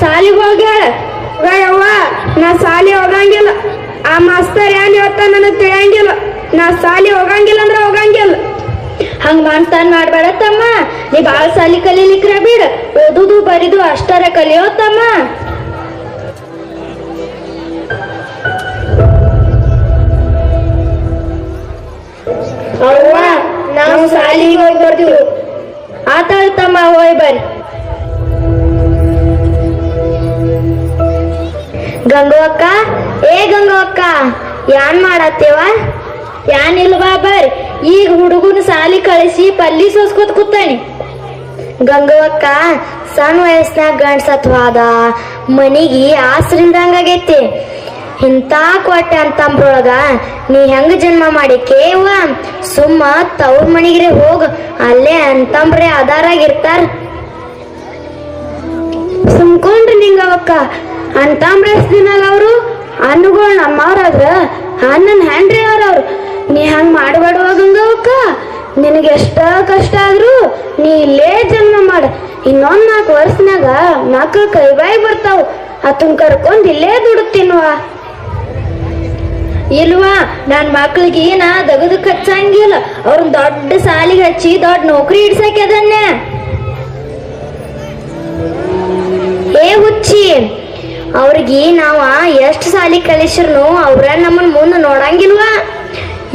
ಸಾಲಿಗೆ ಹೋಗ್ಯಾಳ. ಯವ್ವ ನಾ ಸಾಲಿ ಹೋಗಂಗಿಲ್ಲ. ಆ ಮಾಸ್ತರ್ ಏನ್ ಹೇಳ್ತಾನ ನನಗ್ ತಿಳಿಯಂಗಿಲ್ಲ. ನಾ ಸಾಲಿ ಹೋಗಂಗಿಲ್ಲ ಅಂದ್ರ ಹೋಗಂಗಿಲ್ಲ. ಹಂಗ ಮಾನ್ಸ್ತಾನ್ ಮಾಡ್ಬೇಡ ತಮ್ಮ. ನೀ ಬಾಳ ಸಾಲಿ ಕಲೀಲಿಕ್ರ ಬಿಡ. ಓದುದು ಬರಿದು ಅಷ್ಟರ ಕಲಿಯೋ ತಮ್ಮ. ಅವ್ವ ನಾವು ಸಾಲಿಗೆ ಹೋಗಿ ಬರ್ತೀವಿ. ಆತಾಳ ತಮ್ಮ, ಹೋಯ್ ಬರ್ರಿ. ಗಂಗವ್ವಕ್ಕ, ಏ ಗಂಗವ್ವಕ್ಕ, ಯಾನ್ ಮಾಡತ್ತೇವ? ಯಾನಿಲ್ವಾ ಬರ್ರಿ. ಈಗ ಹುಡುಗನ ಸಾಲಿ ಕಳಿಸಿ ಪಲ್ಲಿ ಸೋಸ್ಕೊತ ಕೂತಾನೆ. ಗಂಗವ್ವಕ್ಕ, ಸಣ್ಣ ವಯಸ್ಸಿನಾಗ ಗಂಡ್ಸತ್ವಾದ ಮನಿಗೆ ಆಸರಿಂದಂಗಾಗೈತಿ. ಇಂಥ ಕೊಟ್ಟೆ ಅಂತಂಬ್ರೊಳಗ ನೀ ಹೆಂಗ ಜನ್ಮ ಮಾಡಿ ಕೇವ? ಸುಮ್ಮ ತವ್ರ ಮನಿಗ್ರೆ ಹೋಗ, ಅಲ್ಲೇ ಅಂತಂಬ್ರೆ ಆಧಾರಾಗಿರ್ತಾರ. ಸುಮ್ಕೊಂಡ್ರಿ ನಿಂಗವಕ್ಕ. ಅಂತಂಬ್ರೆಸ್ ದಿನಾಗ ಅವರು ಅನ್ನಗಳು ನಮ್ಮವ್ರಾದ್ರ ಅನ್ನನ್ ಹ್ಯಾಂಡ್ರಿ ಅವ್ರವ್ರು. ನೀ ಹಂಗ ಮಾಡಬೇಡುವ ಗಂಗವಕ್ಕ. ನಿನಗೆ ಎಷ್ಟ ಕಷ್ಟ ಆದ್ರೂ ನೀ ಇಲ್ಲೇ ಜನ್ಮ ಮಾಡ. ಇನ್ನೊಂದ್ 4 ವರ್ಷನಾಗ ಮಕ್ಳು ಕೈಬಾಯಿ ಬರ್ತಾವ. ಅದನ್ ಕರ್ಕೊಂಡ್ ಇಲ್ಲೇ ದುಡುತ್ತೀನ್ವ. ಇಲ್ವಾ, ನನ್ ಮಕ್ಳಿಗೆ ನಾ ದಗದಕ್ ಹಚ್ಚಂಗಿಲ್ಲ. ಅವ್ರನ್ನ ದೊಡ್ಡ ಸಾಲಿಗೆ ಹಚ್ಚಿ ದೊಡ್ಡ ನೌಕರಿ ಇಡ್ಸಕ್ಯದನ್ನ. ಏ ಹುಚ್ಚಿ, ಅವ್ರಿಗೆ ನಾವ ಎಷ್ಟು ಸಾಲಿ ಕಲಿಸ್ರು ಅವ್ರ ನಮ್ಮನ್ ಮುಂದೆ ನೋಡಂಗಿಲ್ವಾ?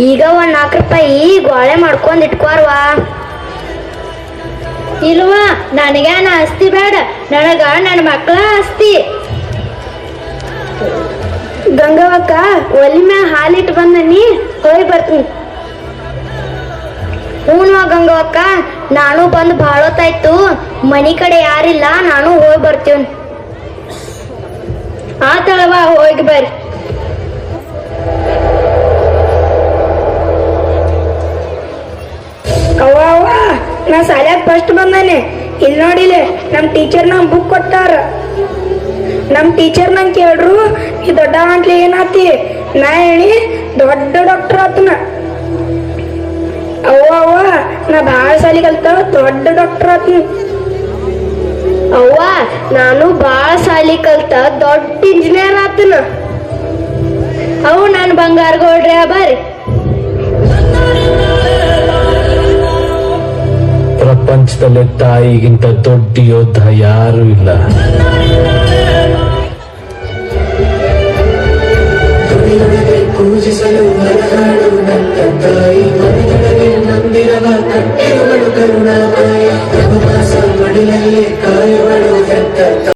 ಈಗ 1 4 ರೂಪಾಯಿ ಗೋಳೆ ಮಾಡ್ಕೊಂಡ್ ಇಟ್ಕೋರ್ವಾ. ಇಲ್ವಾ, ನನಗೇನ ಆಸ್ತಿ ಬೇಡ. ನನಗ ನನ್ನ ಮಕ್ಕಳ ಆಸ್ತಿ. ಗಂಗವ್ವಕ್ಕ, ಒಲಿ ಮ್ಯಾಗ ಹಾಲಿಟ್ಟು ಬಂದನಿ, ಹೋಗಿ ಬರ್ತೀನಿ. ಹೂನ್ವಾ ಗಂಗವ್ವಕ್ಕ, ನಾನು ಬಂದು ಭಾಳ ಹೊತ್ತಾಯ್ತು. ಮನಿ ಕಡೆ ಯಾರಿಲ್ಲ, ನಾನು ಹೋಗಿ ಬರ್ತೀವಿ. ಆತಳವಾ, ಹೋಗಿ ಬರ್ರಿ. ಅವ್ವ ಅವ್ವ, ನಾ ಶಾಲ್ಯಾಗ ಫಸ್ಟ್ ಬಂದಾನೆ. ಇಲ್ಲಿ ನೋಡಿಲೆ, ನಮ್ ಟೀಚರ್ ನಂಗೆ ಬುಕ್ ಕೊಟ್ಟಾರ. ನಮ್ ಟೀಚರ್ ನಂಗೆ ಕೇಳ್ರು, ಈ ದೊಡ್ಡ ಅಂಟ್ಲಿ ಏನಾತಿ? ನಾ ಹೇಳಿ ದೊಡ್ಡ ಡಾಕ್ಟರ್ ಆತನ. ಅವ್ವ ಅವ್ವ, ನಾ ಭಾಳ ಸಾಲಿ ಕಲ್ತ ದೊಡ್ಡ ಡಾಕ್ಟರ್ ಆತನ. ಅವ್ವ, ನಾನು ಭಾಳ ಸಾಲಿ ಕಲ್ತ ದೊಡ್ಡ ಇಂಜಿನಿಯರ್ ಆತನ. ಅವು ನಾನು ಬಂಗಾರ ಗೋಡ್ರಿ. ಬರ್ರಿ. ಪ್ರಪಂಚದಲ್ಲಿ ತಾಯಿಗಿಂತ ದೊಡ್ಡ ಯೋಧ ಯಾರು ಇಲ್ಲ.